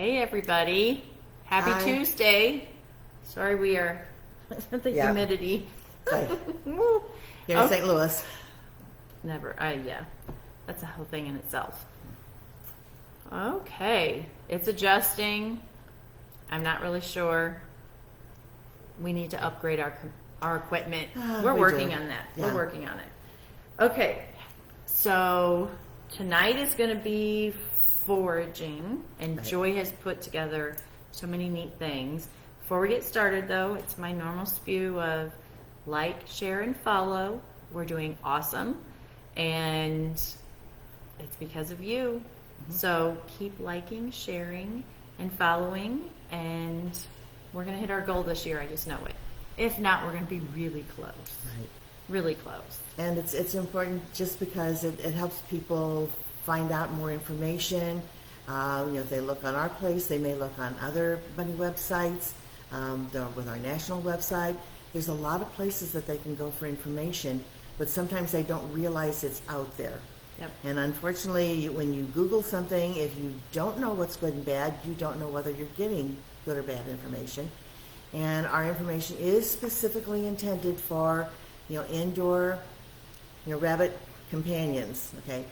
Hey everybody, happy Hi. Tuesday. Sorry we are the Yeah. humidity. Right. Woo. Here in Okay. St. Louis. Never, yeah, that's a whole thing in itself. Okay, it's adjusting. I'm not really sure. We need to upgrade our equipment. We're We working do. on that. Yeah. We're working on it. Okay, so tonight is going to be foraging, and Right. Joy has put together so many neat things. Before we get started, though, it's my normal spew of like, share, and follow. We're doing awesome, and it's because of you. So keep liking, sharing, and following, and we're going to hit our goal this year. I just know it. If not, we're going to be really close. Right. Really close. And it's important just because it helps people find out more information. If they look on our place, they may look on other bunny websites. With our national website, there's a lot of places that they can go for information, but sometimes they don't realize it's out there. Yep. And unfortunately, when you Google something, if you don't know what's good and bad, you don't know whether you're getting good or bad information. And our information is specifically intended for, indoor, rabbit companions. Okay,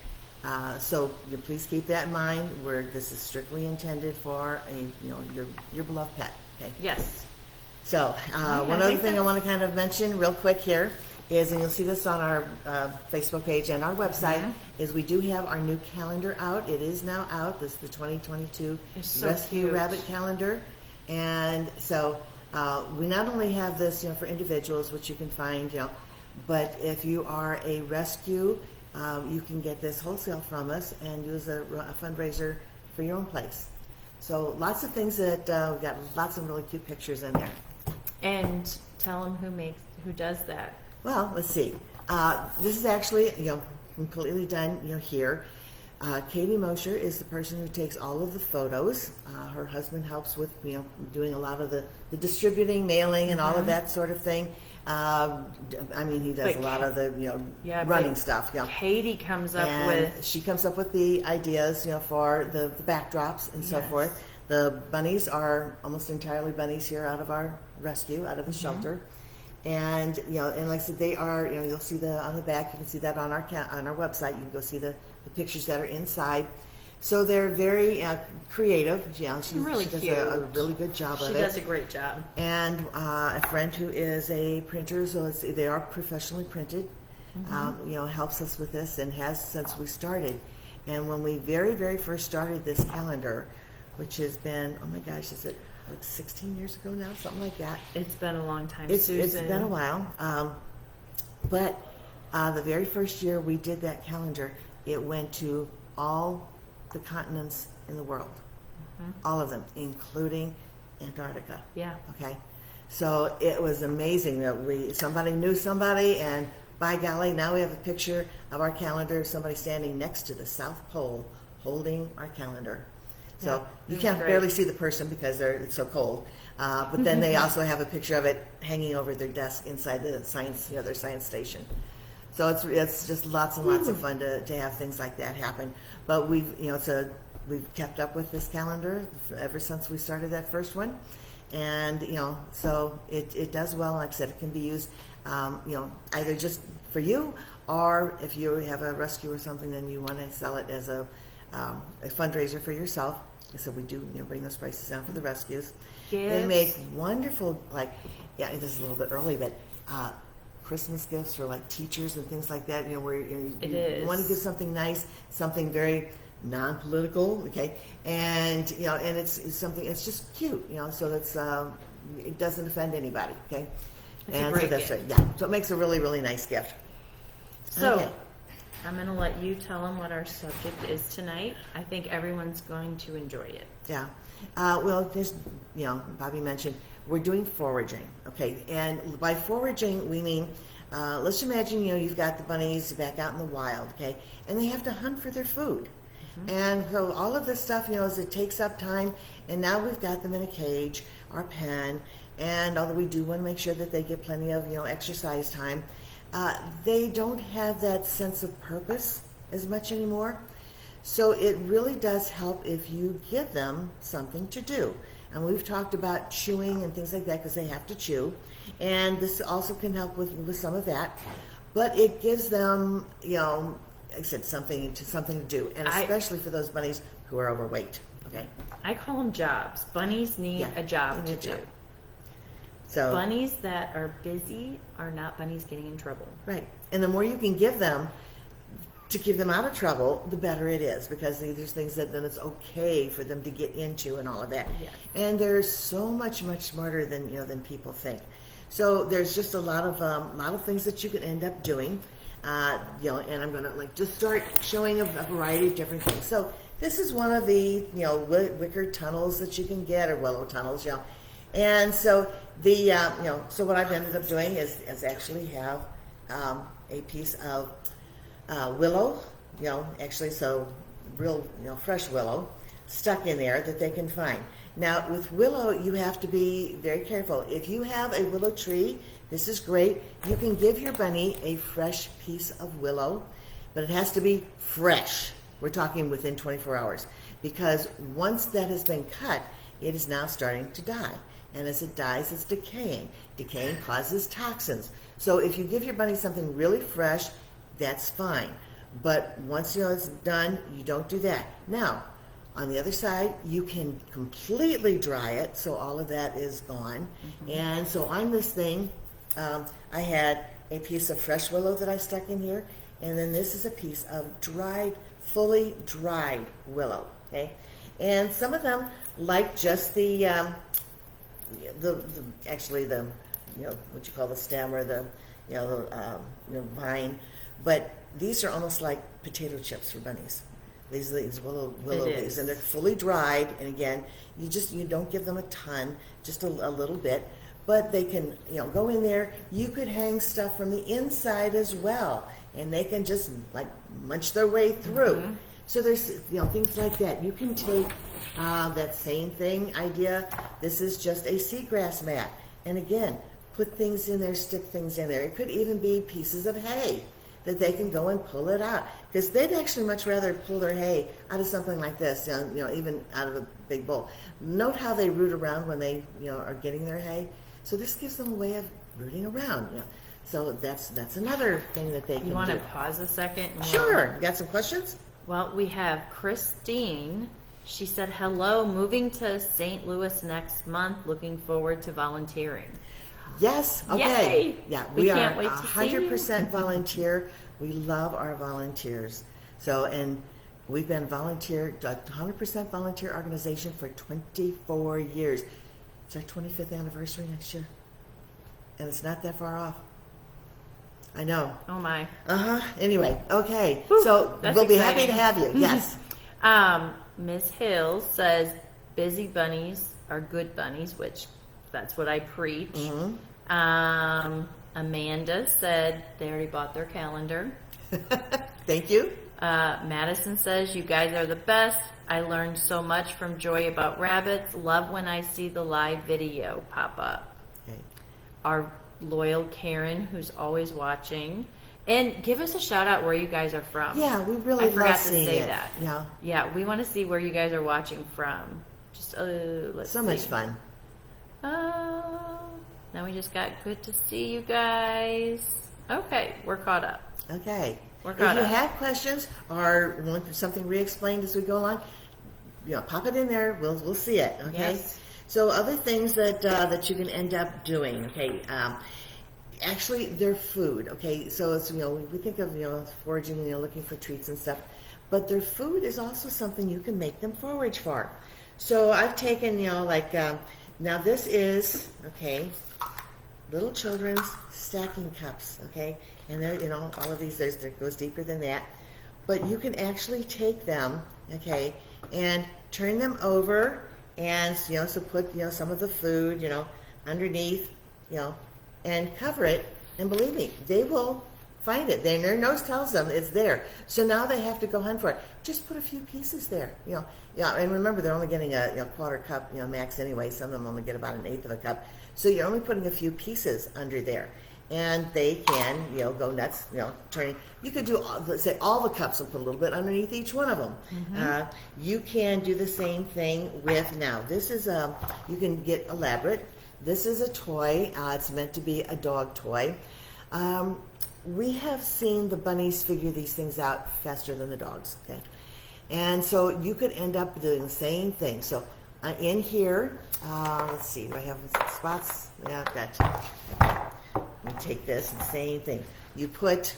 so please keep that in mind. This is strictly intended for your beloved pet. Okay. Yes. So one other thing I want to kind of mention real quick here is, and you'll see this on our Facebook page and our website, is we do have our new calendar out. It is now out. This is the 2022 It's so Rescue cute. Rabbit Calendar. And so we not only have this, for individuals, which you can find, but if you are a rescue, you can get this wholesale from us and use a fundraiser for your own place. So lots of things that we've got lots of really cute pictures in there. And tell them who does that. Well, let's see. This is actually, completely done, here. Katie MOHRS is the person who takes all of the photos. Her husband helps with, doing a lot of the distributing, mailing, and all of that sort of thing. He does But a lot of the, Yeah, running but stuff. Yeah. Katie comes up And with she comes up with the ideas, for the backdrops and so Yes. forth. The bunnies are almost entirely bunnies here out of our rescue, out of the shelter. And and like I said, they are. You'll see on the back. You can see that on our website. You can go see the pictures that are inside. So they're very creative. Yeah, she Really does cute. a really good job she of it. does a great job. And a friend who is a printer, so they are professionally printed. Helps us with this and has since we started. And when we very, very first started this calendar, which has been, oh my gosh, is it like 16 years ago now, something like that? It's been a long time, It's Susan. been a while. But the very first year we did that calendar, it went to all the continents in the world. All of them, including Antarctica. Yeah. Okay. So it was amazing that somebody knew somebody, and by golly, now we have a picture of our calendar, somebody standing next to the South Pole holding our calendar. So Yeah, you it can't was barely great. see the person because it's so cold. But then they also have a picture of it hanging over their desk inside the science, their science station. So it's just lots and lots of fun to have things like that happen. But we've kept up with this calendar ever since we started that first one, and so it does well. Like I said, it can be used either just for you, or if you have a rescue or something, then you want to sell it as a fundraiser for yourself. So we do bring those prices down for the rescues. They Gifts. make wonderful, this is a little bit early, but Christmas gifts for like teachers and things like that. Where you want to give something nice, something very non-political, okay, and and it's something, it's just cute, so that's it doesn't offend anybody, okay. It's a And great so that's gift. right, yeah. So it makes a really, really nice gift. So Okay. I'm going to let you tell them what our subject is tonight. I think everyone's going to enjoy it. Yeah. Well, there's, Bobby mentioned we're doing foraging, okay? And by foraging, we mean, let's imagine, you've got the bunnies back out in the wild, okay? And they have to hunt for their food. And so all of this stuff, it takes up time. And now we've got them in a cage or a pen. And although we do want to make sure that they get plenty of, exercise time, they don't have that sense of purpose as much anymore. So it really does help if you give them something to do. And we've talked about chewing and things like that because they have to chew. And this also can help with some of that. But it gives them, like I said, something to do. And especially for those bunnies who are overweight. Okay. I call them jobs. Bunnies need a job to do. So bunnies that are busy are not bunnies getting in trouble. Right. And the more you can give them to keep them out of trouble, the better it is, because there's things that then it's okay for them to get into and all of that. Yes. And they're so much smarter than people think. So there's just a lot of things that you can end up doing. And I'm going to just start showing a variety of different things. So this is one of the wicker tunnels that you can get, or willow tunnels, And so so what I've ended up doing is actually have a piece of willow, real fresh willow stuck in there that they can find. Now with willow, you have to be very careful. If you have a willow tree, this is great. You can give your bunny a fresh piece of willow, but it has to be fresh. We're talking within 24 hours, because once that has been cut, it is now starting to die. And as it dies, it's decaying. Decaying causes toxins. So if you give your bunny something really fresh, that's fine. But once it's done, you don't do that. Now, on the other side, you can completely dry it, so all of that is gone. Mm-hmm. And so on this thing, I had a piece of fresh willow that I stuck in here, and then this is a piece of fully dried willow. Okay, and some of them like just the what you call the stem, or the vine, but these are almost like potato chips for bunnies. These willow leaves, and they're fully dried. And again, you don't give them a ton, just a little bit, but they can go in there. You could hang stuff from the inside as well, and they can just munch their way through. Mm-hmm. So there's things like that. You can take that same idea. This is just a seagrass mat, and again, put things in there, stick things in there. It could even be pieces of hay that they can go and pull it out, because they'd actually much rather pull their hay out of something like this, even out of a big bowl. Note how they root around when they are getting their hay. So this gives them a way of rooting around. So that's another thing that they can do. You want to pause a second? Sure. You got some questions? Well, we have Christine. She said, hello, moving to St. Louis next month. Looking forward to volunteering. Yes. Okay. Yay. Yeah, we we can't are wait to 100% volunteer. We love our volunteers. So, and we've been 100% volunteer organization for 24 years. It's our 25th anniversary next year, and it's not that far off. I know. Oh my. Anyway, okay. Whew, so we'll be happy to have you. Yes. Ms. Hill says busy bunnies are good bunnies, which that's what I preach. Mm-hmm. Amanda said they already bought their calendar. Thank you. Madison says, you guys are the best. I learned so much from Joy about rabbits. Love when I see the live video pop up. Okay. Our loyal Karen, who's always watching. And give us a shout out where you guys are from. Yeah, we really love forgot to seeing say it. that. Yeah. Yeah, we want to see where you guys are watching from. Just let's so see. much fun. Now we just got good to see you guys. Okay, we're caught up. Okay. We're if caught you up. have questions or want something re-explained as we go along, pop it in there. We'll see it. Okay. Yes. So other things that you can end up doing. Okay. Actually, they're food. Okay. So it's we think of foraging, looking for treats and stuff, but their food is also something you can make them forage for. So I've taken now this is little children's stacking cups. Okay. And there, all of these, there goes deeper than that. But you can actually take them, and turn them over, and so put some of the food, underneath, and cover it. And believe me, they will find it. Their nose tells them it's there. So now they have to go hunt for it. Just put a few pieces there, And remember, they're only getting a quarter cup, max anyway. Some of them only get about an eighth of a cup. So you're only putting a few pieces under there. and they can, go nuts, turning. You could do, let's say, all the cups and put a little bit underneath each one of them. You can do the same thing with, now, this is you can get elaborate. This is a toy. It's meant to be a dog toy. We have seen the bunnies figure these things out faster than the dogs, okay? And so you could end up doing the same thing. So in here, let's see, do I have spots? Yeah, gotcha. You take this, and same thing. You put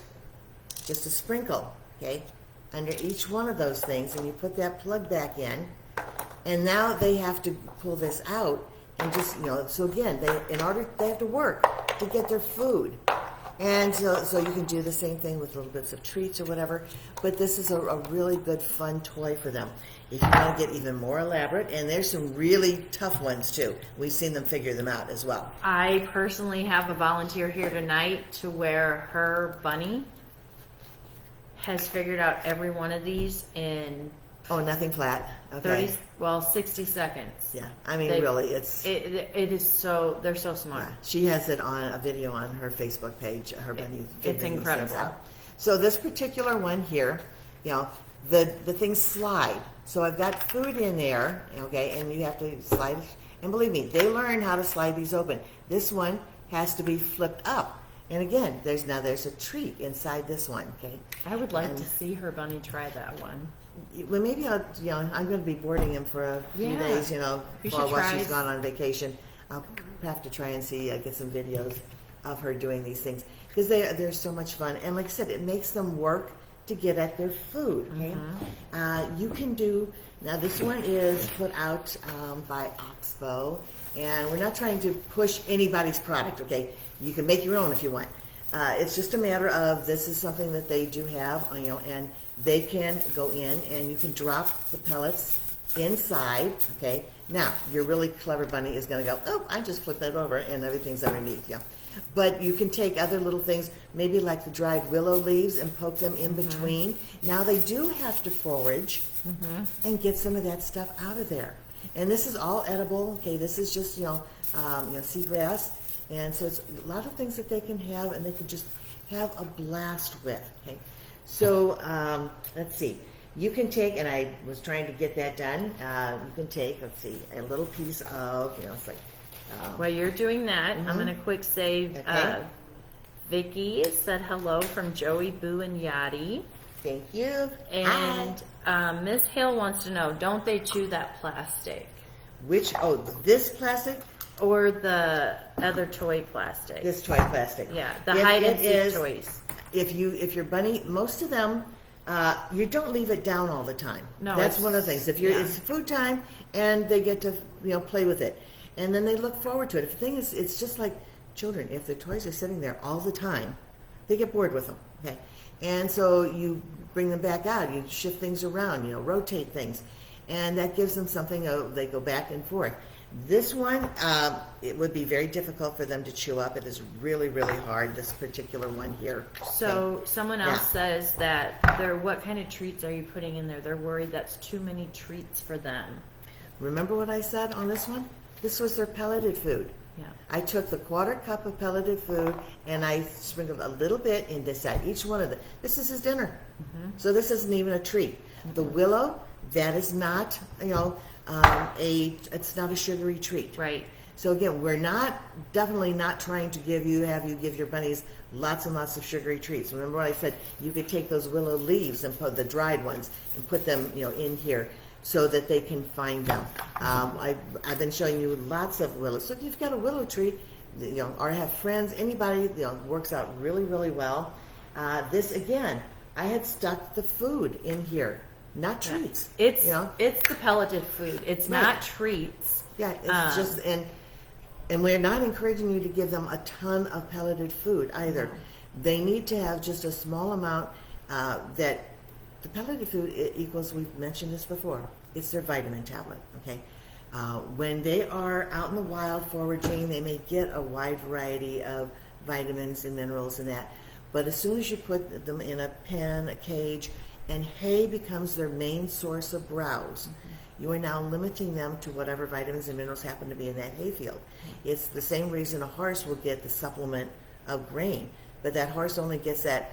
just a sprinkle, okay, under each one of those things, and you put that plug back in. And now they have to pull this out, and just, so again, they have to work to get their food. And so you can do the same thing with little bits of treats or whatever, but this is a really good fun toy for them. If you want to get even more elaborate, and there's some really tough ones too. We've seen them figure them out as well. I personally have a volunteer here tonight to where her bunny has figured out every one of these in Oh, nothing flat. Okay. 60 seconds. Yeah, I mean, really, it is so, they're so smart. Yeah. She has it on a video on her Facebook page, her bunny. It's incredible. So this particular one here, the things slide. So I've got food in there, okay, and you have to slide. And believe me, they learn how to slide these open. This one has to be flipped up. And again, there's a treat inside this one, okay? I would like to see her bunny try that one. Well, maybe I'm going to be boarding him for a few days, while she's gone on vacation. I'll have to try and see, get some videos of her doing these things, because they're so much fun. And like I said, it makes them work to get at their food, okay? You can do, now this one is put out by Oxbow, and we're not trying to push anybody's product, okay? You can make your own if you want. It's just a matter of, this is something that they do have, and they can go in and you can drop the pellets inside, okay? Now, your really clever bunny is going to go, oh, I just flipped that over and everything's underneath, yeah. But you can take other little things, maybe like the dried willow leaves, and poke them in between. Now they do have to forage and get some of that stuff out of there. And this is all edible, okay? This is just, seagrass. And so it's a lot of things that they can have, and they can just have a blast with, okay? So let's see. You can take, and I was trying to get that done, you can take, let's see, a little piece of, it's like... While you're doing that, I'm going to quick save. Okay. Vicky said hello from Joey, Boo, and Yachty. Thank you. And Miss Hill wants to know, don't they chew that plastic? Which, this plastic? Or the other toy plastic? This toy plastic. Yeah, the hide-and-seek toys. If your bunny, most of them, you don't leave it down all the time. No, that's one of the things. If it's food time and they get to play with it, and then they look forward to it. The thing is, it's just like children. If the toys are sitting there all the time, they get bored with them. Okay, and so you bring them back out. You shift things around. Rotate things, and that gives them something. They go back and forth. This one, it would be very difficult for them to chew up. It is really, really hard, this particular one here. So someone else says that what kind of treats are you putting in there? They're worried that's too many treats for them. Remember what I said on this one? This was their pelleted food. Yeah. I took the 1/4 cup of pelleted food and I sprinkled a little bit inside each one of them. This is his dinner. So this isn't even a treat. The willow, that is not, it's not a sugary treat. Right. So again, we're definitely not trying to have you give your bunnies lots and lots of sugary treats. Remember what I said? You could take those willow leaves and put the dried ones and put them, in here so that they can find them. I've been showing you lots of willows. So if you've got a willow tree, or have friends, anybody, works out really, really well. This again, I had stuck the food in here. Not treats. It's the pelleted food. It's not treats. Yeah, it's just and we're not encouraging you to give them a ton of pelleted food either. They need to have just a small amount. That the pelleted food equals, we've mentioned this before, it's their vitamin tablet. Okay, when they are out in the wild foraging, they may get a wide variety of vitamins and minerals and that. But as soon as you put them in a pen, a cage, and hay becomes their main source of browse, you are now limiting them to whatever vitamins and minerals happen to be in that hay field. It's the same reason a horse will get the supplement of grain, but that horse only gets that,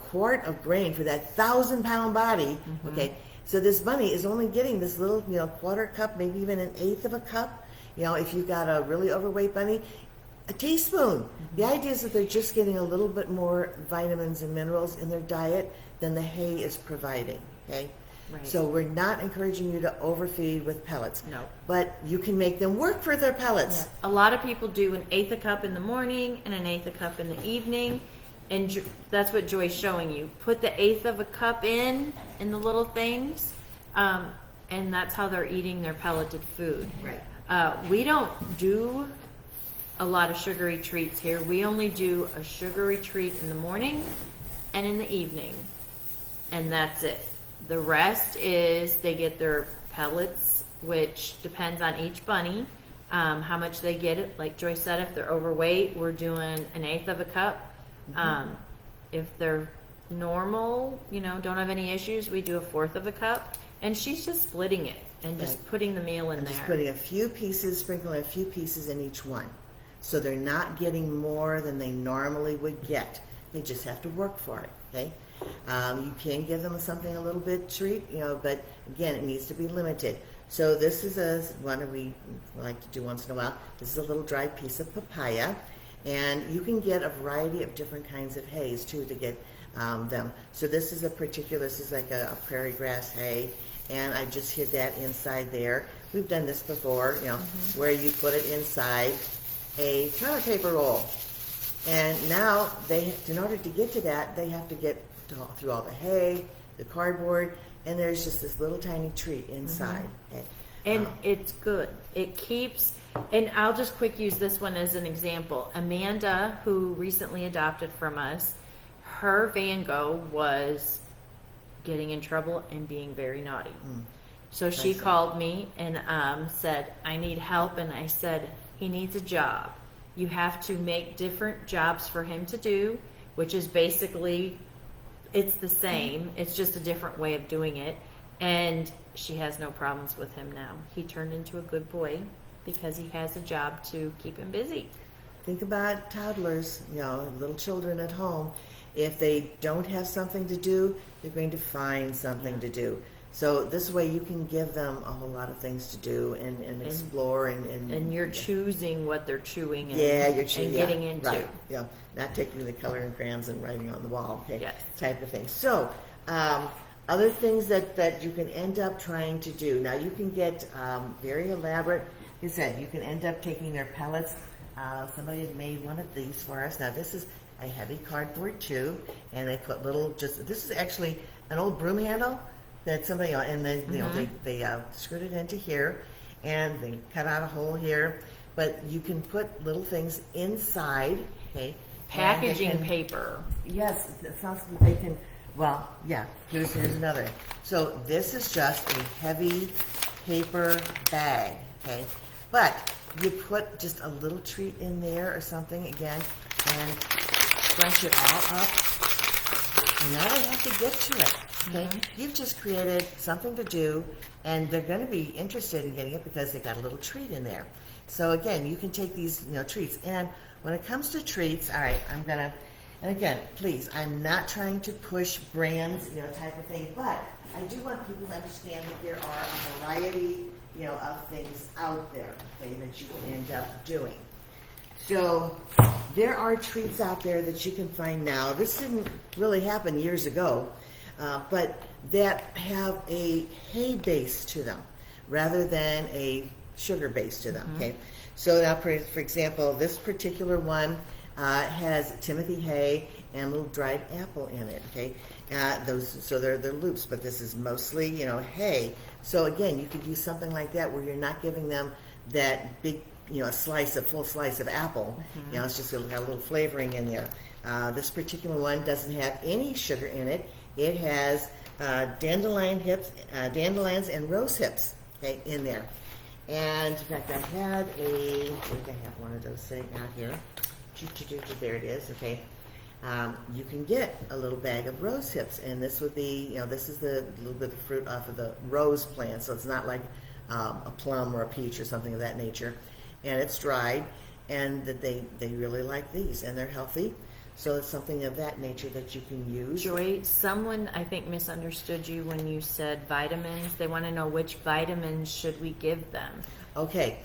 quart of grain for that 1,000-pound body. Okay, so this bunny is only getting this little, quarter cup, maybe even an eighth of a cup. If you've got a really overweight bunny, a teaspoon. The idea is that they're just getting a little bit more vitamins and minerals in their diet than the hay is providing. Okay. Right. So we're not encouraging you to overfeed with pellets. No. But you can make them work for their pellets. Yeah. A lot of people do an eighth a cup in the morning and an eighth a cup in the evening. And that's what Joy's showing you. Put the eighth of a cup in the little things. And that's how they're eating their pelleted food. Right. We don't do a lot of sugary treats here. We only do a sugary treat in the morning and in the evening. And that's it. The rest is they get their pellets, which depends on each bunny, how much they get it. Like Joy said, if they're overweight, we're doing an eighth of a cup. If they're normal, don't have any issues, we do a fourth of a cup. And she's just splitting it and just putting the meal in there. Just putting a few pieces, sprinkling a few pieces in each one. So they're not getting more than they normally would get. They just have to work for it, okay? You can give them something a little bit treat, but again, it needs to be limited. So this is one that we like to do once in a while. This is a little dried piece of papaya, and you can get a variety of different kinds of hays too to get them. So this is like a prairie grass hay, and I just hid that inside there. We've done this before, where you put it inside a toilet paper roll. And now in order to get to that, they have to get through all the hay, the cardboard, and there's just this little tiny treat inside. Okay. And it's good. It keeps, and I'll just quick use this one as an example. Amanda, who recently adopted from us, her Van Gogh was getting in trouble and being very naughty. So she called me and said, I need help. And I said, he needs a job. You have to make different jobs for him to do, which is basically, it's the same. It's just a different way of doing it. And she has no problems with him now. He turned into a good boy because he has a job to keep him busy. Think about toddlers, little children at home. If they don't have something to do, they're going to find something to do. So this way you can give them a whole lot of things to do and explore and you're choosing what they're chewing and, you're choosing, and getting into. Right. Yeah, not taking the coloring crayons and writing on the wall, okay, yes. type of thing. So other things that you can end up trying to do. Now you can get very elaborate. Like I said, you can end up taking their pellets. Somebody had made one of these for us. Now this is a heavy cardboard too, and they put this is actually an old broom handle that somebody, and then they screwed it into here, and they cut out a hole here. But you can put little things inside, okay? Packaging paper. Yes, it sounds like they can. Well, yeah. Here's another. So this is just a heavy paper bag, okay? But you put just a little treat in there or something again, and crunch it all up. And now they have to get to it. Okay, you've just created something to do, and they're going to be interested in getting it because they got a little treat in there. So again, you can take these, treats. And when it comes to treats, all right, and again, please, I'm not trying to push brands, type of thing, but I do want people to understand that there are a variety, of things out there, okay, that you can end up doing. So there are treats out there that you can find now. This didn't really happen years ago. But that have a hay base to them rather than a sugar base to them. Okay, so now for example, this particular one has Timothy hay and a little dried apple in it. Okay, they're loops, but this is mostly hay. So again, you could use something like that where you're not giving them that big full slice of apple. It's just got a little flavoring in there. This particular one doesn't have any sugar in it. It has dandelions and rose hips, okay, in there. And in fact, I think I have one of those sitting out here. There it is, okay. You can get a little bag of rose hips, and this would be, this is the little bit of fruit off of the rose plant, so it's not like a plum or a peach or something of that nature. And it's dried. and that they really like these, and they're healthy. So it's something of that nature that you can use. Joy, someone I think misunderstood you when you said vitamins. They want to know which vitamins should we give them. Okay,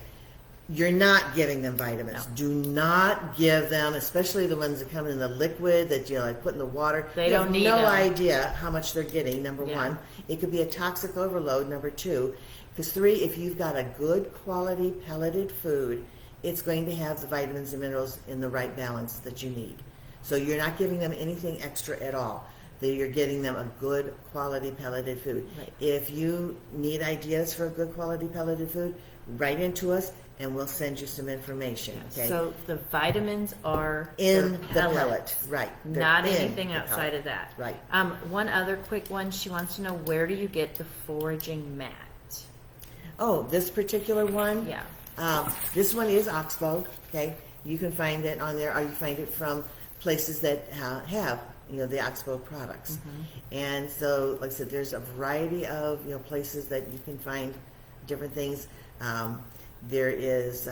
you're not giving them vitamins. No. Do not give them, especially the ones that come in the liquid that you like put in the water. They You don't have need no them. idea how much they're getting. Number Yeah. one, it could be a toxic overload. Number two, because three, if you've got a good quality pelleted food, it's going to have the vitamins and minerals in the right balance that you need. So you're not giving them anything extra at all. You're getting them a good quality pelleted food. Right. If you need ideas for a good quality pelleted food, write into us and we'll send you some information. Okay? So the vitamins are in their the pellet, pellet, right? They're not in anything the outside pellet. of that. Right. One other quick one. She wants to know, where do you get the foraging mat? Oh, this particular one. Yeah. This one is Oxbow. Okay, you can find it on there, or you find it from places that have the Oxbow products. And so, like I said, there's a variety of places that you can find different things. There is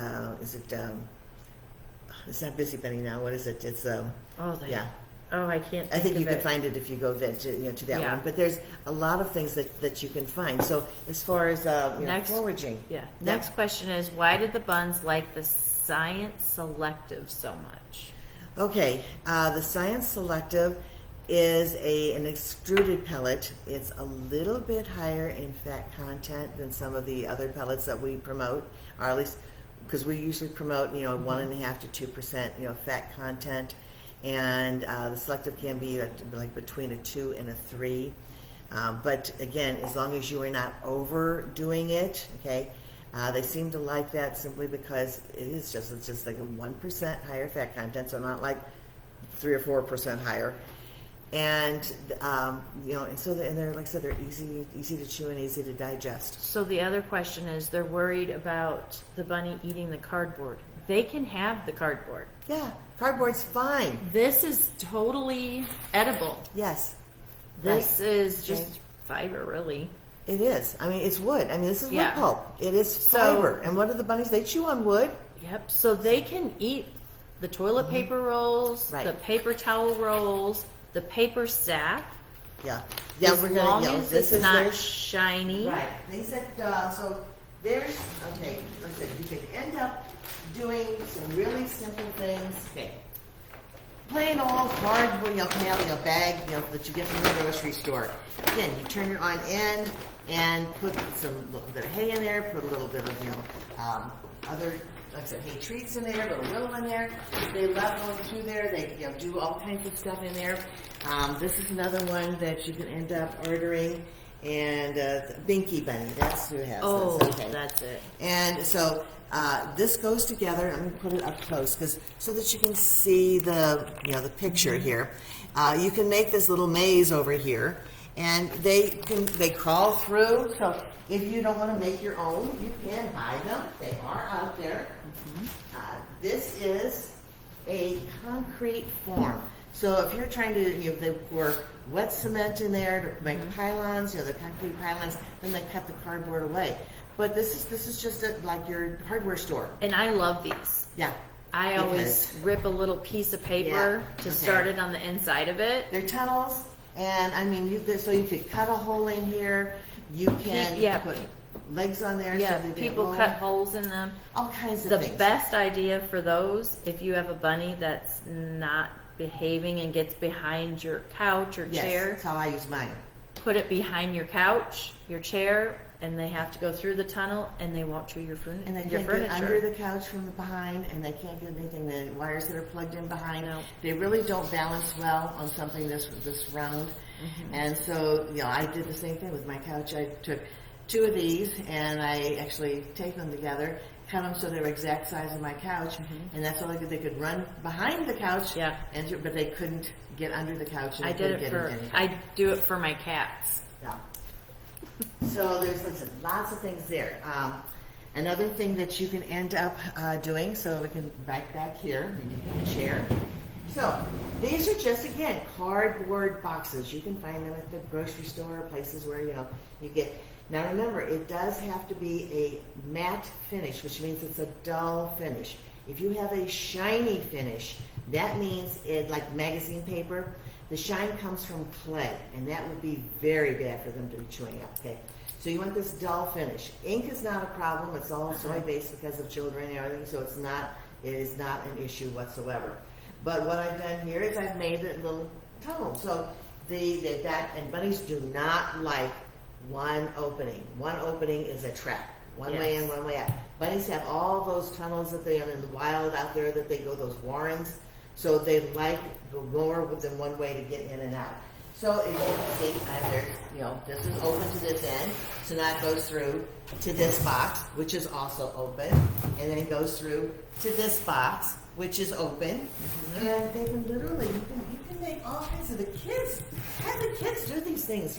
it's not Busy Bunny now. What is it? It's yeah. Oh, I can't. I think of you can it. find it if you go there to that Yeah. one. But there's a lot of things that you can find. So as far as Next- foraging, Yeah. Next question is, why did the buns like the Science Selective so much? Okay, the Science Selective is an extruded pellet. It's a little bit higher in fat content than some of the other pellets that we promote, or at least because we usually promote 1.5% to 2% fat content, and the Selective can be like between a 2 and a 3. But again, as long as you are not overdoing it, okay. They seem to like that simply because it's just like a 1% higher fat content, so not like 3 or 4% higher. And and so they're like I said, they're easy to chew and easy to digest. So the other question is, they're worried about the bunny eating the cardboard. They can have the cardboard. Yeah, cardboard's fine. This is totally edible. Yes, This right. is just fiber, really. It is. I mean, it's wood. I mean, this is wood Yeah. pulp. It is So- fiber. And what are the bunnies? They chew on wood. Yep. So they can eat the toilet paper rolls, Right. the paper towel rolls, the paper sack. Yeah. As We're long gonna. as This it's is not their shiny. Right. They said, so there's, okay, like I said, you could end up doing some really simple things. Okay. Plain old cardboard, bag, that you get from the grocery store. Again, you turn it on end and put little bit of hay in there, put a little bit of, other, like I said, hay treats in there, a little willow in there. They love going through there. They, do all kinds of stuff in there. This is another one that you can end up ordering. And Binky Bunny, that's who has Oh, this. Okay. that's it. And so this goes together. I'm going to put it up close so that you can see the the picture here. You can make this little maze over here, and they crawl through. So if you don't want to make your own, you can buy them. They are out there. This is a concrete form. So if you're trying to, they pour wet cement in there to make pylons, the concrete pylons, then they cut the cardboard away. But this is just like your hardware store. And I love these. Yeah. I always rip a little piece of paper Yeah, to okay. start it on the inside of it. They're tunnels, and I mean, so you could cut a hole in here. You can Yeah. put legs on there. Yeah, so they people roll. cut holes in them. all kinds of The things. best idea for those, if you have a bunny that's not behaving and gets behind your couch or Yes, chair, that's how I use mine. put it behind your couch, your chair, and they have to go through the tunnel and they won't chew your, And they your can't furniture. get under the couch from the behind, and they can't get anything. The wires that are plugged in behind, No. they really don't balance well on something this round. And so, I did the same thing with my couch. I took 2 of these, and I actually taped them together, cut them so they were exact size of my couch, and that's all they could. They could run behind the couch, Yeah. but they couldn't get under the couch. And I they did couldn't it get for, anything. I do it for my cats. Yeah. So there's lots of things there. Another thing that you can end up doing, so we can back here, we can have a chair. So these are just, again, cardboard boxes. You can find them at the grocery store, places where, you get. Now remember, it does have to be a matte finish, which means it's a dull finish. If you have a shiny finish, that means it, like magazine paper, the shine comes from clay, and that would be very bad for them to be chewing up, okay? So you want this dull finish. Ink is not a problem. It's all soy-based because of children and everything, so it is not an issue whatsoever. But what I've done here is I've made a little tunnel. So and bunnies do not like one opening. One opening is a trap. One way in, one way out. Bunnies have all those tunnels that they have in the wild out there that they go, those warrens. So they like more than one way to get in and out. So as you can see, this is open to this end. So now it goes through to this box, which is also open. And then it goes through to this box, which is open. Mm-hmm. And they can literally, you can make all kinds of, the kids, have the kids do these things,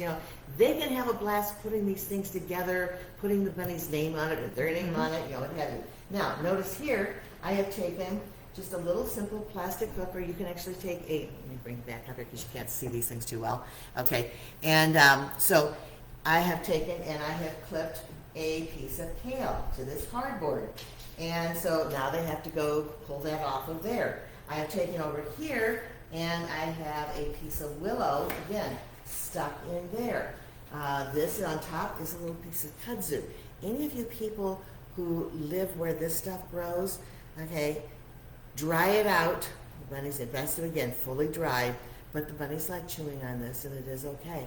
They can have a blast putting these things together, putting the bunny's name on it, or their name on it, what have you. Now, notice here, I have taken just a little simple plastic clip, or you can actually take let me bring it back up here because you can't see these things too well. Okay, and so I have taken and I have clipped a piece of kale to this cardboard. And so now they have to go pull that off of there. I have taken over here and I have a piece of willow, again, stuck in there. This on top is a little piece of kudzu. Any of you people who live where this stuff grows, okay, dry it out. The bunnies, it has to, again, fully dried, but the bunnies like chewing on this, and it is okay.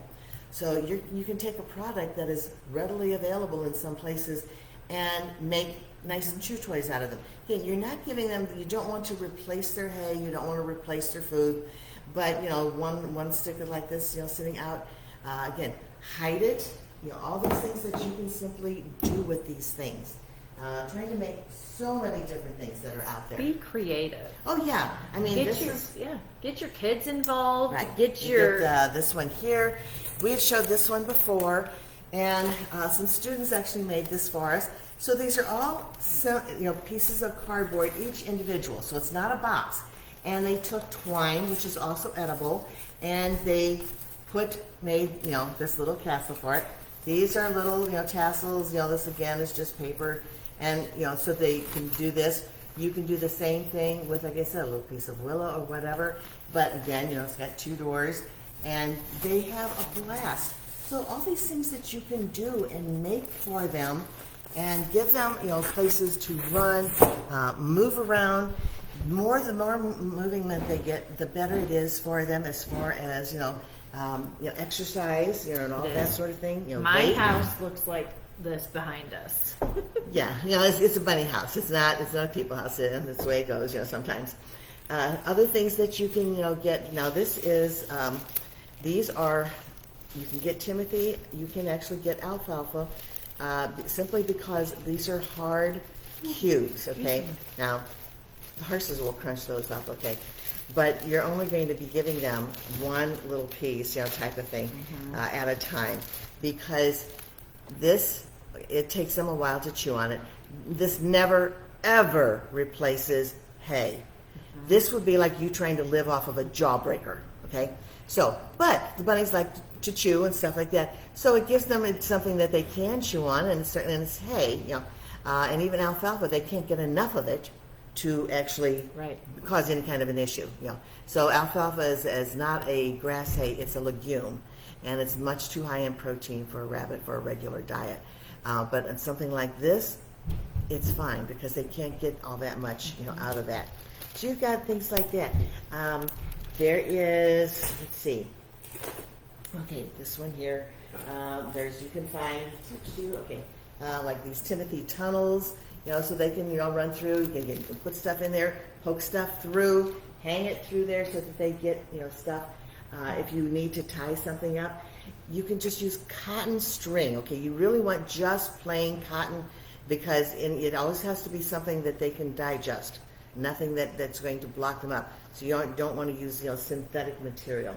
So you can take a product that is readily available in some places and make nice chew toys out of them. Again, you're not giving them, you don't want to replace their hay, you don't want to replace their food, but one sticker like this, sitting out, again, hide it, all these things that you can simply do with these things. Trying to make so many different things that are out there. Be creative. Oh yeah, I mean get your kids involved. Right. Get this one here. We've showed this one before, and some students actually made this for us. So these are all pieces of cardboard, each individual. So it's not a box. And they took twine, which is also edible, and they made this little castle for it. These are little tassels. This again is just paper. And, so they can do this. You can do the same thing with, like I said, a little piece of willow or whatever. But again, it's got two doors. And they have a blast. So all these things that you can do and make for them and give them, places to run, move around. The more movement they get, the better it is for them as far as, exercise, and all that sort of thing. My house looks like this behind us. Yeah, it's a bunny house. It's not a people house. That's the way it goes, sometimes. Other things that you can, get. Now this is, these are, you can get Timothy. You can actually get alfalfa, simply because these are hard cubes. Okay. Now, the horses will crunch those up. Okay. But you're only going to be giving them one little piece, type of thing, at a time, because it takes them a while to chew on it. This never, ever replaces hay. This would be like you trying to live off of a jawbreaker, okay? So, but the bunnies like to chew and stuff like that, so it gives them something that they can chew on, and it's hay, and even alfalfa, they can't get enough of it to actually cause any kind of an issue. So alfalfa is not a grass hay, it's a legume, and it's much too high in protein for a rabbit for a regular diet. But on something like this, it's fine because they can't get all that much out of that. So you've got things like that. There is, let's see, okay, this one here, you can find, like these Timothy tunnels, so they can, run through. You can put stuff in there, poke stuff through, hang it through there so that they get, stuff. If you need to tie something up, you can just use cotton string. Okay, you really want just plain cotton because it always has to be something that they can digest. Nothing that's going to block them up. So you don't want to use, synthetic material.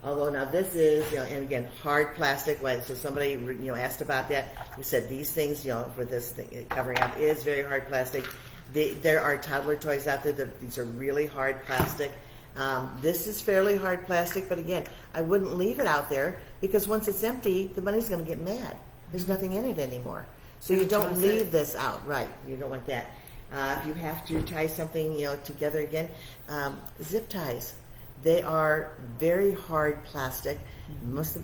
Although now this is, and again, hard plastic. So somebody, asked about that. We said these things, for this thing, covering up is very hard plastic. There are toddler toys out there these are really hard plastic. This is fairly hard plastic, but again, I wouldn't leave it out there because once it's empty, the bunny's going to get mad. There's nothing in it anymore. So you don't leave this out, right? You don't want that. If you have to tie something, together again, zip ties. They are very hard plastic. Most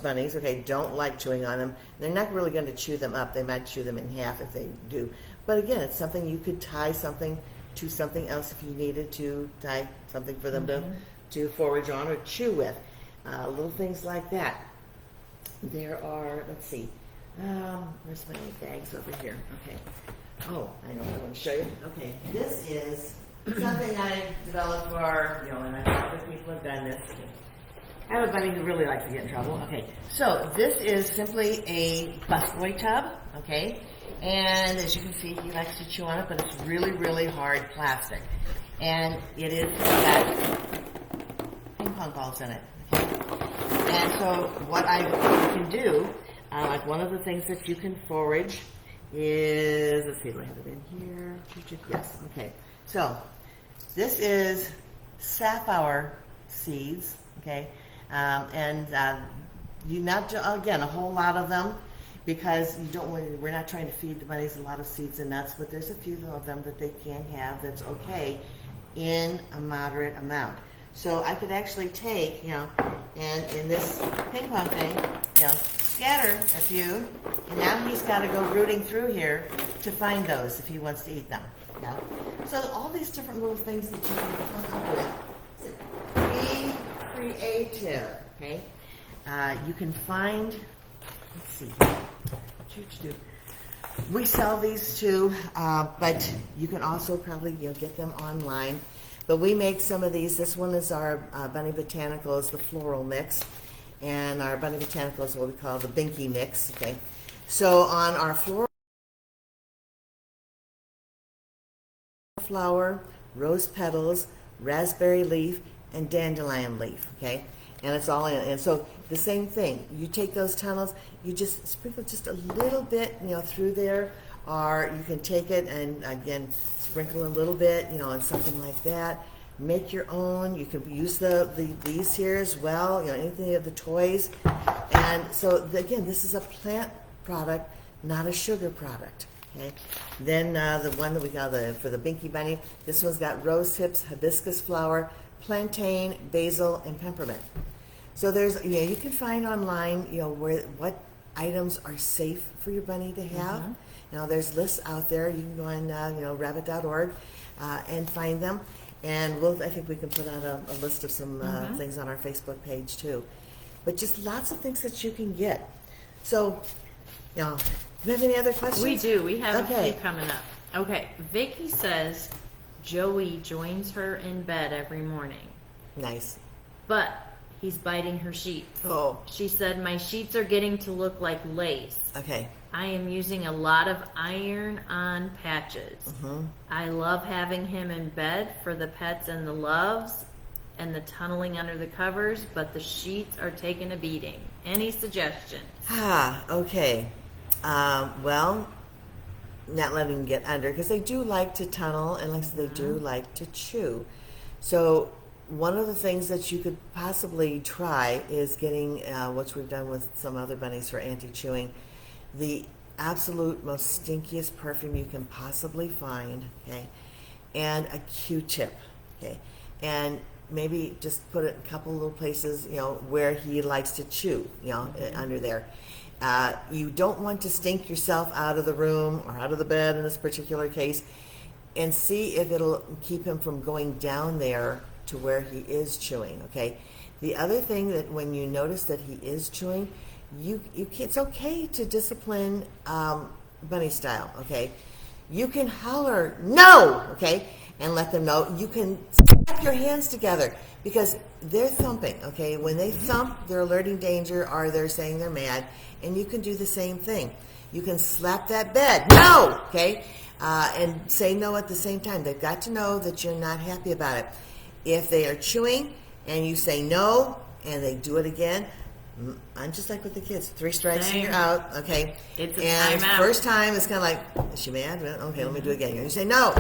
bunnies, okay, don't like chewing on them. They're not really going to chew them up. They might chew them in half if they do. But again, it's something you could tie something to something else if you needed to tie something for them to forage on or chew with. Little things like that. There are, let's see, where's my bags over here? Okay. Oh, I know what I want to show you. Okay, this is something I developed for, and I thought other people have done this. I have a bunny who really likes to get in trouble. Okay, so this is simply a busboy tub, okay? And as you can see, he likes to chew on it, but it's really, really hard plastic. And it is got ping pong balls in it, okay? And so what you can do, like one of the things that you can forage is, let's see, do I have it in here? Yes, okay. So this is safflower seeds, okay? You not, again, a whole lot of them, because we're not trying to feed the bunnies a lot of seeds and nuts, but there's a few of them that they can have that's okay in a moderate amount. So I could actually take, and in this ping pong thing, scatter a few, and now he's got to go rooting through here to find those if he wants to eat them. So all these different little things that you can come up with. Be creative, okay? You can find, let's see, we sell these too, but you can also probably get them online. But we make some of these. This one is our Bunny Botanicals, the floral mix, and our Bunny Botanicals is what we call the Binky mix. Okay, so on our flower, rose petals, raspberry leaf, and dandelion leaf. Okay, and it's all in. And so the same thing. You take those tunnels, you just sprinkle just a little bit, through there, or you can take it and again sprinkle a little bit, on something like that. Make your own. You can use these here as well. Anything of the toys. And so again, this is a plant product, not a sugar product. Okay. Then the one that we got for the Binky Bunny, this one's got rose hips, hibiscus flower, plantain, basil, and peppermint. So there's, you can find online, what items are safe for your bunny to have. There's lists out there. You can go on, rabbit.org and find them. And I think we can put out a list of some things on our Facebook page too. But just lots of things that you can get. So, do you have any other questions? We do. We have a few coming up. Okay. Vicky says Joey joins her in bed every morning. Nice. But he's biting her sheets. Oh. She said, my sheets are getting to look like lace. Okay. I am using a lot of iron-on patches. I love having him in bed for the pets and the loves and the tunneling under the covers, but the sheets are taking a beating. Any suggestions? Okay. Well, not letting them get under, because they do like to tunnel, and like I said, they do like to chew. So one of the things that you could possibly try is getting, which we've done with some other bunnies for anti-chewing, the absolute most stinkiest perfume you can possibly find, okay, and a Q-tip, okay, and maybe just put it in a couple little places, where he likes to chew, under there. You don't want to stink yourself out of the room or out of the bed in this particular case, and see if it'll keep him from going down there to where he is chewing, okay? The other thing that when you notice that he is chewing, it's okay to discipline bunny style, okay? You can holler, no, okay, and let them know. You can slap your hands together because they're thumping, okay? When they thump, they're alerting danger or they're saying they're mad, and you can do the same thing. You can slap that bed, no, okay, and say no at the same time. They've got to know that you're not happy about it. If they are chewing and you say no and they do it again, I'm just like with the kids. 3 strikes and you're out, okay? It's a and timeout. First time, it's kind of like, is she mad? Okay, let me do it again. You say no.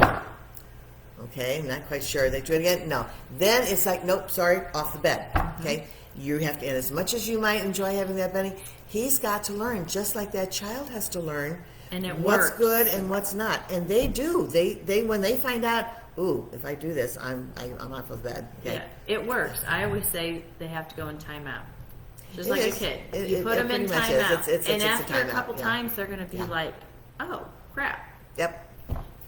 Okay, I'm not quite sure. They do it again? No. Then it's like, nope, sorry, off the bed, okay? You have to, and as much as you might enjoy having that bunny, he's got to learn, just like that child has to learn And it what's works. good and what's not. And they do. They when they find out, ooh, if I do this, I'm off of bed. Okay. Yeah, it works. I always say they have to go in timeout. Just It like is. a kid. It- You it- put it them in pretty much is. timeout. It's And a after a timeout, couple yeah. times, they're going to be Yeah. like, oh, crap. Yep.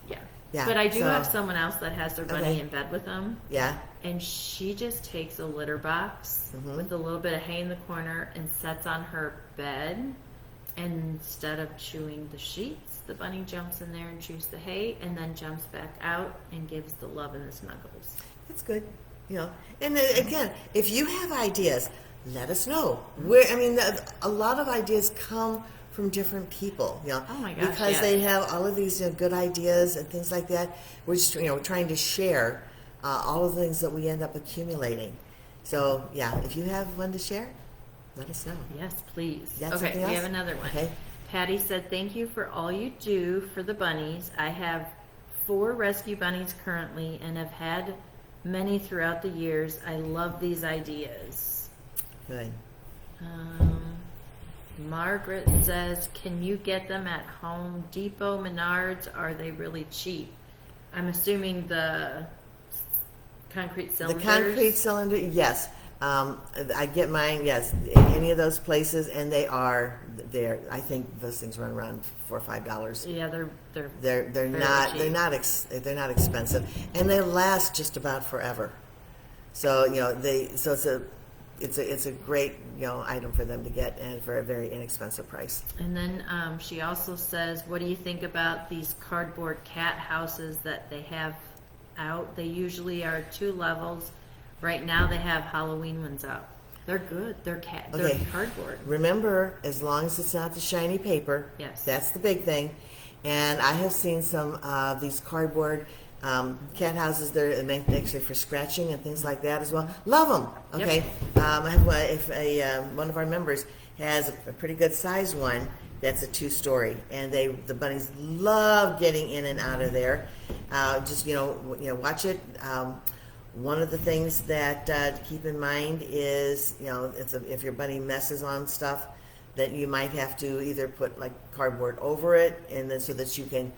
Yeah. Yeah, But I do so- have someone else that has their bunny Okay. in bed with them. Yeah. And she just takes a litter box Mm-hmm. with a little bit of hay in the corner and sets on her bed. And instead of chewing the sheets, the bunny jumps in there and chews the hay and then jumps back out and gives the love and the snuggles. That's good. You know, and then, again, if you have ideas, let us know. A lot of ideas come from different people, you know, Oh my gosh, because yes. they have all of these good ideas and things like that. We're just, trying to share all of the things that we end up accumulating. So, yeah, if you have one to share, let us know. Yes, please. You got Okay, something we else? have another one. Okay. Patty said, thank you for all you do for the bunnies. I have 4 rescue bunnies currently and have had many throughout the years. I love these ideas. Good. Margaret says, can you get them at Home Depot, Menards? Are they really cheap? I'm assuming the concrete cylinders. The concrete cylinder, yes. I get mine, yes, in any of those places, and they're. I think those things run around $4 or $5. Yeah, they're They're fairly not cheap. they're not expensive, and they last just about forever. So it's a great item for them to get, and for a very inexpensive price. And then she also says, what do you think about these cardboard cat houses that they have out? They usually are 2 levels. Right now they have Halloween ones out. They're good. They're Okay. cardboard. Remember, as long as it's not the shiny paper, Yes. that's the big thing. And I have seen some these cardboard cat houses. They're meant actually for scratching and things like that as well. Love them. Okay. I have one of our members has a pretty good size one. That's a 2-story, and the bunnies love getting in and out of there. Just watch it. One of the things that to keep in mind is, if your bunny messes on stuff, that you might have to either put like cardboard over it, and then so that you can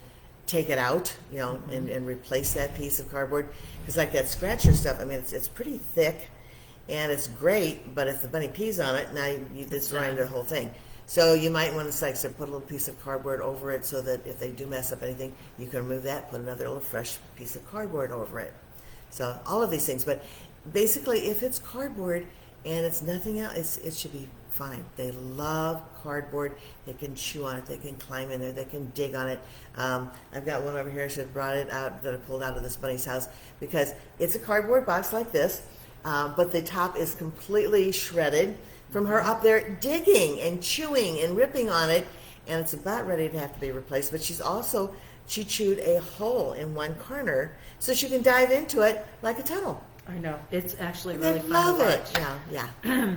take it out, and replace that piece of cardboard. Because like that scratcher stuff, it's pretty thick, and it's great, but if the bunny pees on it, now it's ruining the whole thing. So you might want to, like I said, put a little piece of cardboard over it, so that if they do mess up anything, you can remove that, put another little fresh piece of cardboard over it. So all of these things, but basically, if it's cardboard and it's nothing else, it should be fine. They love cardboard. They can chew on it. They can climb in there. They can dig on it. I've got one over here that brought it out, that I pulled out of this bunny's house, because it's a cardboard box like this, but the top is completely shredded from her up there digging and chewing and ripping on it, and it's about ready to have to be replaced. But she chewed a hole in one corner so she can dive into it like a tunnel. I know. It's actually They really fun love to it. watch. Yeah.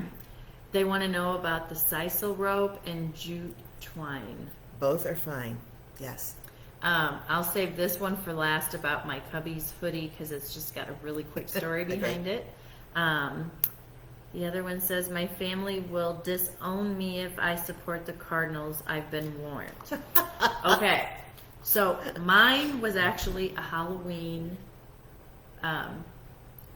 They want to know about the sisal rope and jute twine. Both are fine. Yes. I'll save this one for last about my cubby's hoodie because it's just got a really quick story behind it. The other one says, my family will disown me if I support the Cardinals. I've been warned. Okay. So mine was actually a Halloween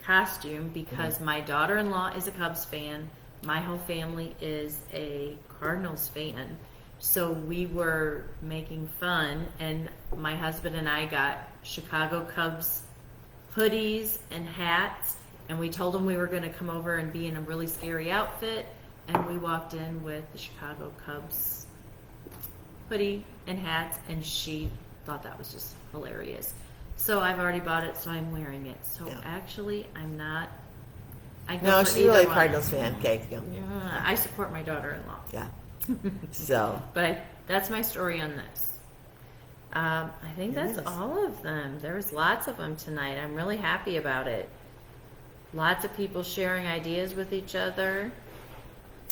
costume because my daughter-in-law is a Cubs fan. My whole family is a Cardinals fan. So we were making fun, and my husband and I got Chicago Cubs hoodies and hats, and we told them we were going to come over and be in a really scary outfit, and we walked in with the Chicago Cubs hoodie and hats, and she thought that was just hilarious. So I've already bought it, so I'm wearing it. So Yeah. actually, I'm not. I go No, for she's either really a one. Cardinals fan. Okay. Yeah. Yeah, I support my daughter-in-law. Yeah. So. But that's my story on this. I think It that's is. all of them. There was lots of them tonight. I'm really happy about it. Lots of people sharing ideas with each other.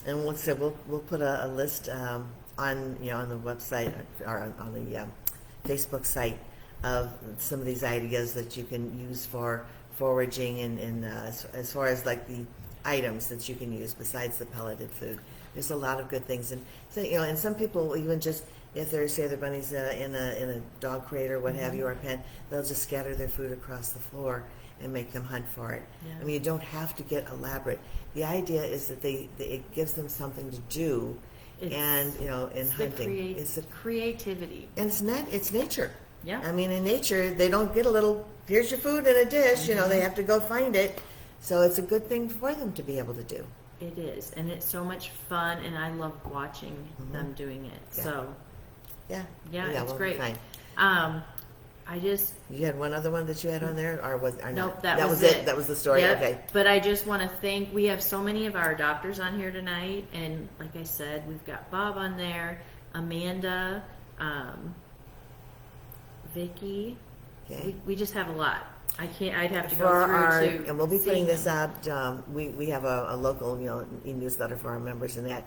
And we'll put a list on on the website or on the Facebook site of some of these ideas that you can use for foraging and as far as like the items that you can use besides the pelleted food. There's a lot of good things, and so and some people will even just if there's, say, the bunnies in a dog crate or what have you, or a pen, they'll just scatter their food across the floor and make them hunt for it. Yeah. I mean, you don't have to get elaborate. The idea is that it gives them something to do, and in hunting, it's the creativity. and it's nature. Yeah. I mean, in nature, they don't get a little, here's your food in a dish. They have to go find it. So it's a good thing for them to be able to do. It is, and it's so much fun, and I love watching them doing it. Yeah. So Yeah. it's well, great. Fine. I just You had one other one that you had on there, or nope, not? that was it. That was the story. Yep. Okay. But I just want to thank. We have so many of our adopters on here tonight, and like I said, we've got Bob on there, Amanda, Vicky. Okay. We just have a lot. I'd have to For go our, through to. and we'll be putting seeing this them. out. We have a local e-newsletter for our members and that.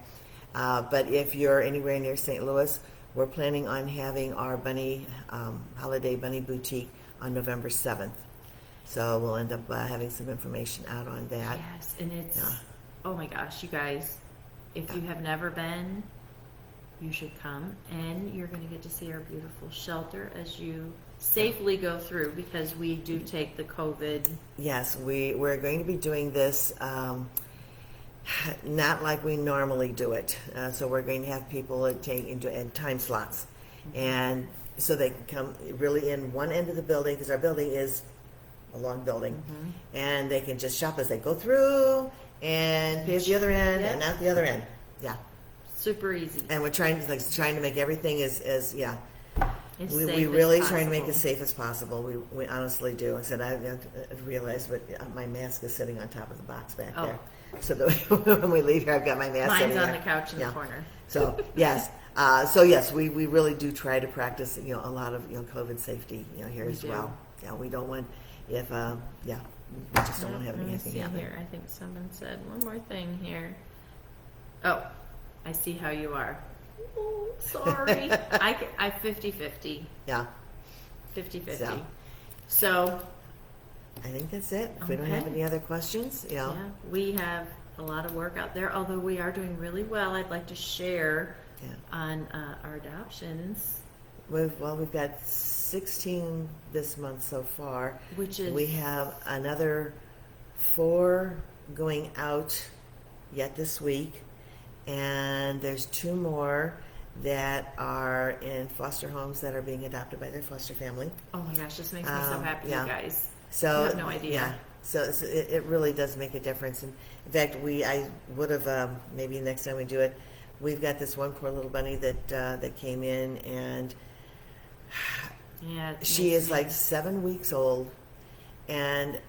But if you're anywhere near St. Louis, we're planning on having our bunny holiday bunny boutique on November 7th. So we'll end up having some information out on that. Yes, and it's oh my gosh, you guys! If you have never been, you should come, and you're going to get to see our beautiful shelter as you safely go through, because we do take the COVID. Yes, we're going to be doing this not like we normally do it. So we're going to have people take in time slots, and so they can come really in one end of the building, because our building is a long building, and they can just shop as they go through and pay at the other end and out the other end. Yeah, Super easy. and we're trying to make everything as As we safe really as trying to make it as possible. safe as possible. We honestly do. I said I realized, but my mask is sitting on top of the box back there. So that when we leave here, I've got my mask. Mine's sitting on there. the couch in Yeah. the corner. So yes, yes, we really do try to practice a lot of COVID safety here We as do. well. Yeah, we don't want we just don't want to have Let me anything see happen. here. I think someone said one more thing here. Oh, I see how you are. Oh, sorry. I 50-50. Yeah, 50-50. So, I think that's it. If we don't have Okay. any other questions, yeah, we have a lot of work out there, although we are doing really well. I'd like to share Yeah. on our adoptions, We've got 16 this month so far. which is We have another 4 going out yet this week, and there's 2 more that are in foster homes that are being adopted by their foster family. oh my gosh, this makes me so happy, yeah. you guys. So You have no idea. Yeah, so it really does make a difference. And in fact, I would have maybe next time we do it. We've got this one poor little bunny that came in, and Yeah, it she makes is me- like 7 weeks old, and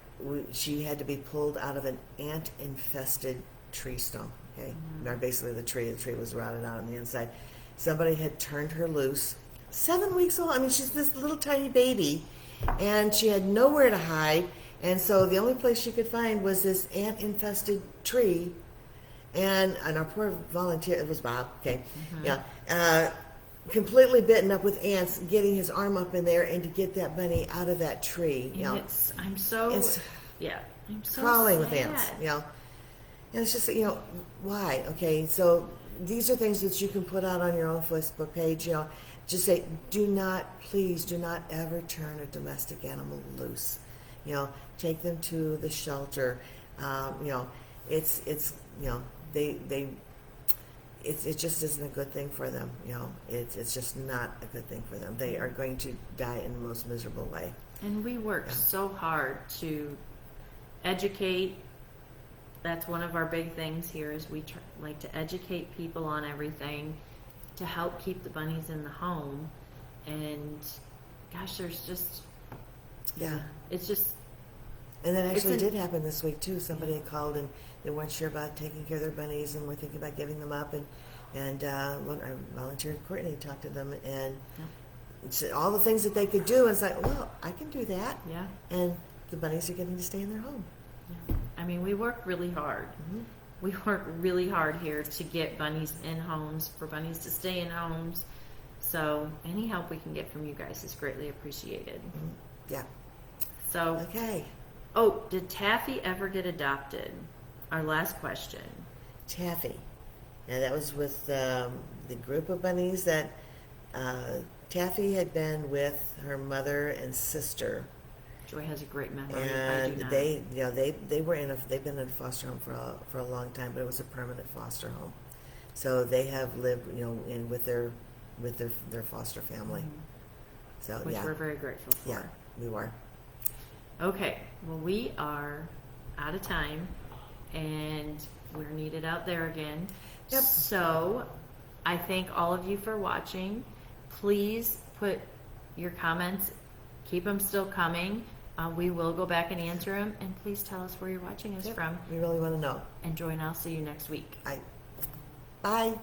she had to be pulled out of an ant-infested tree stump. Okay, or basically the tree was rotted out on the inside. Somebody had turned her loose. 7 weeks old. I mean, she's this little tiny baby, and she had nowhere to hide. And so the only place she could find was this ant-infested tree. And our poor volunteer, it was Bob. Okay, completely bitten up with ants, getting his arm up in there and to get that bunny out of that tree. I'm so I'm so Crawling with sad. ants. And it's just why? Okay, so these are things that you can put out on your own Facebook page. Just say, please do not ever turn a domestic animal loose. Take them to the shelter. It just isn't a good thing for them. It's just not a good thing for them. They are going to die in the most miserable way. And we work so hard to educate. That's one of our big things here is we like to educate people on everything to help keep the bunnies in the home. And gosh, there's just it's just And that actually It's did happen this week too. Somebody had called and they weren't sure about taking care of their bunnies and were thinking about giving them up. And our volunteer Courtney talked to them and said all the things that they could do. And it's like, well, I can do that. yeah. And the bunnies are getting to stay in their home. Yeah. I mean, we work really hard. Mm-hmm. We work really hard here to get bunnies in homes, for bunnies to stay in homes. So any help we can get from you guys is greatly appreciated. Yeah. So, Okay. oh, did Taffy ever get adopted? Our last question. Taffy. Now that was with the group of bunnies that Taffy had been with her mother and sister, Joy has a great memory. I do and not. they've been in a foster home for a long time, but it was a permanent foster home. So they have lived, in with their foster family. So Which yeah, we're very grateful for. yeah, we were. Okay, well, we are out of time, and we're needed out there again. Yep. So, I thank all of you for watching. Please put your comments, keep them still coming. We will go back and answer them, and please tell us where you're watching us Yep, from. we really want to know. And Joy and I'll see you next week. Bye.